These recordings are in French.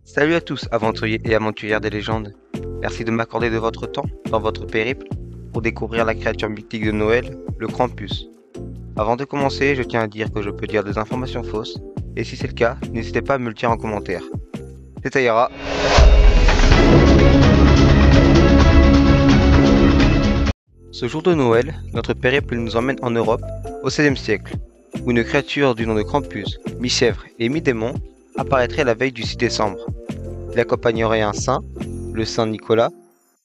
Salut à tous, aventuriers et aventurières des légendes. Merci de m'accorder de votre temps dans votre périple pour découvrir la créature mythique de Noël, le Krampus. Avant de commencer, je tiens à dire que je peux dire des informations fausses, et si c'est le cas, n'hésitez pas à me le dire en commentaire. C'est Taïra. Ce jour de Noël, notre périple nous emmène en Europe, au XVIe siècle, où une créature du nom de Krampus, mi-chèvre et mi-démon, apparaîtrait la veille du 6 décembre. Il accompagnerait un saint, le saint Nicolas.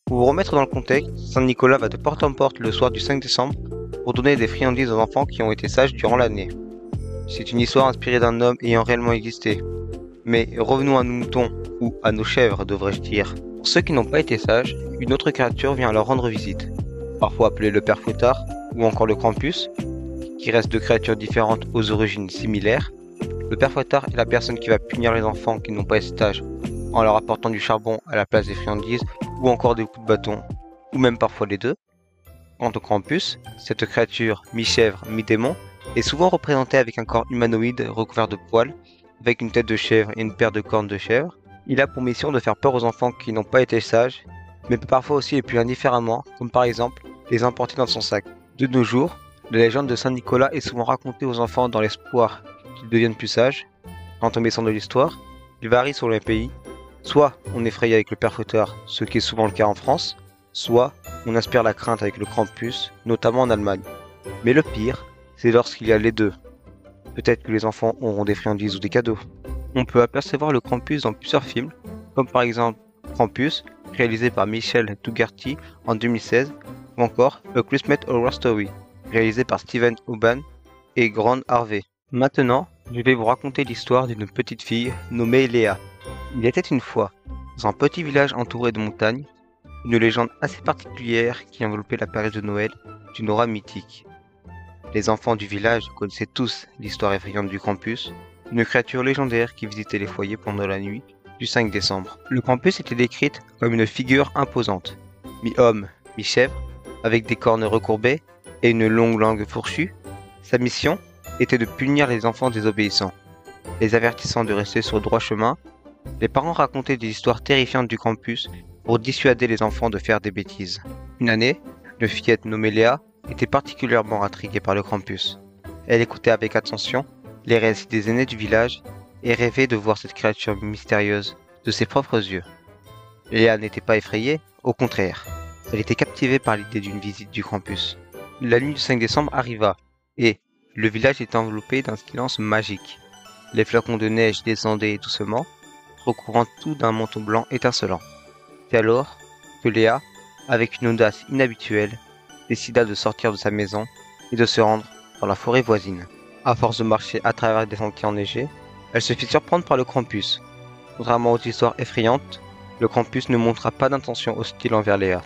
Pour vous remettre dans le contexte, saint Nicolas va de porte en porte le soir du 5 décembre pour donner des friandises aux enfants qui ont été sages durant l'année. C'est une histoire inspirée d'un homme ayant réellement existé. Mais revenons à nos moutons, ou à nos chèvres devrais-je dire. Pour ceux qui n'ont pas été sages, une autre créature vient leur rendre visite. Parfois appelé le Père Fouettard, ou encore le Krampus, qui restent deux créatures différentes aux origines similaires. Le Père Fouettard est la personne qui va punir les enfants qui n'ont pas été sages en leur apportant du charbon à la place des friandises ou encore des coups de bâton, ou même parfois les deux. Quant au Krampus, cette créature mi-chèvre, mi-démon, est souvent représentée avec un corps humanoïde recouvert de poils, avec une tête de chèvre et une paire de cornes de chèvre. Il a pour mission de faire peur aux enfants qui n'ont pas été sages, mais peut parfois aussi les punir indifféremment, comme par exemple les emporter dans son sac. De nos jours, la légende de Saint Nicolas est souvent racontée aux enfants dans l'espoir qu'ils deviennent plus sages. Quant au médecin de l'histoire, il varie selon les pays. Soit on effraie avec le Père Fouettard, ce qui est souvent le cas en France, soit on inspire la crainte avec le Krampus, notamment en Allemagne. Mais le pire, c'est lorsqu'il y a les deux. Peut-être que les enfants auront des friandises ou des cadeaux. On peut apercevoir le Krampus dans plusieurs films, comme par exemple Krampus, réalisé par Michel Dougherty en 2016, ou encore A Christmas Horror Story, réalisé par Steven Hoban et Grant Harvey. Maintenant, je vais vous raconter l'histoire d'une petite fille nommée Léa. Il était une fois, dans un petit village entouré de montagnes, une légende assez particulière qui enveloppait la période de Noël d'une aura mythique. Les enfants du village connaissaient tous l'histoire effrayante du Krampus, une créature légendaire qui visitait les foyers pendant la nuit du 5 décembre. Le Krampus était décrite comme une figure imposante, mi-homme, mi-chèvre, avec des cornes recourbées et une longue langue fourchue. Sa mission était de punir les enfants désobéissants, les avertissant de rester sur le droit chemin. Les parents racontaient des histoires terrifiantes du Krampus pour dissuader les enfants de faire des bêtises. Une année, une fillette nommée Léa était particulièrement intriguée par le Krampus. Elle écoutait avec attention les récits des aînés du village et rêvait de voir cette créature mystérieuse de ses propres yeux. Léa n'était pas effrayée, au contraire. Elle était captivée par l'idée d'une visite du Krampus. La nuit du 5 décembre arriva et le village était enveloppé d'un silence magique. Les flocons de neige descendaient doucement, recouvrant tout d'un manteau blanc étincelant. C'est alors que Léa, avec une audace inhabituelle, décida de sortir de sa maison et de se rendre dans la forêt voisine. À force de marcher à travers des sentiers enneigés, elle se fit surprendre par le Krampus. Contrairement aux histoires effrayantes, le Krampus ne montra pas d'intention hostile envers Léa.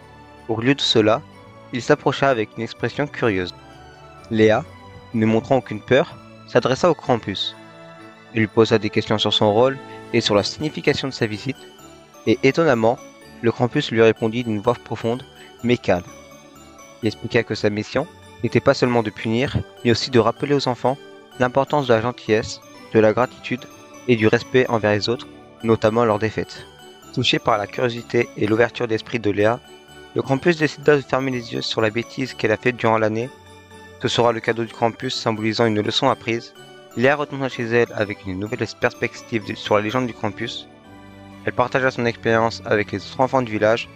Au lieu de cela, il s'approcha avec une expression curieuse. Léa, ne montrant aucune peur, s'adressa au Krampus. Il lui posa des questions sur son rôle et sur la signification de sa visite, et étonnamment, le Krampus lui répondit d'une voix profonde, mais calme. Il expliqua que sa mission n'était pas seulement de punir, mais aussi de rappeler aux enfants l'importance de la gentillesse, de la gratitude et du respect envers les autres, notamment lors des fêtes. Touché par la curiosité et l'ouverture d'esprit de Léa, le Krampus décida de fermer les yeux sur la bêtise qu'elle a faite durant l'année. Ce sera le cadeau du Krampus symbolisant une leçon apprise. Léa retourna chez elle avec une nouvelle perspective sur la légende du Krampus. Elle partagea son expérience avec les autres enfants du village,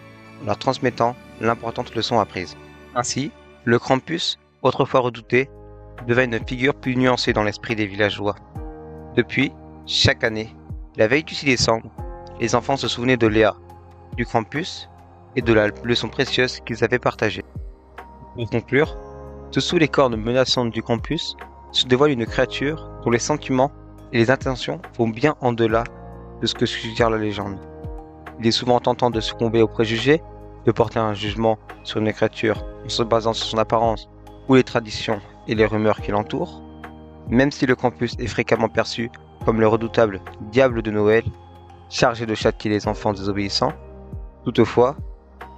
en leur transmettant l'importante leçon apprise. Ainsi, le Krampus, autrefois redouté, devint une figure plus nuancée dans l'esprit des villageois. Depuis, chaque année, la veille du 6 décembre, les enfants se souvenaient de Léa, du Krampus et de la leçon précieuse qu'ils avaient partagée. Pour conclure, dessous les cornes menaçantes du Krampus se dévoile une créature dont les sentiments et les intentions vont bien en-delà de ce que suggère la légende. Il est souvent tentant de succomber aux préjugés, de porter un jugement sur une créature en se basant sur son apparence ou les traditions et les rumeurs qui l'entourent. Même si le Krampus est fréquemment perçu comme le redoutable diable de Noël, chargé de châtier les enfants désobéissants, toutefois,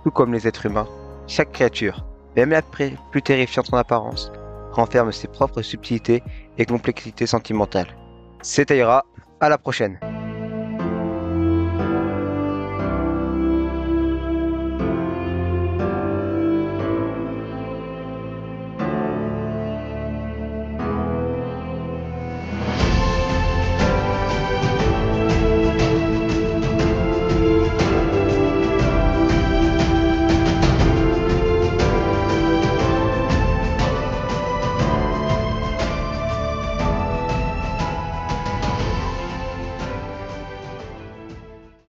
tout comme les êtres humains, chaque créature, même la plus terrifiante en apparence, renferme ses propres subtilités et complexités sentimentales. C'est Taïra, à la prochaine.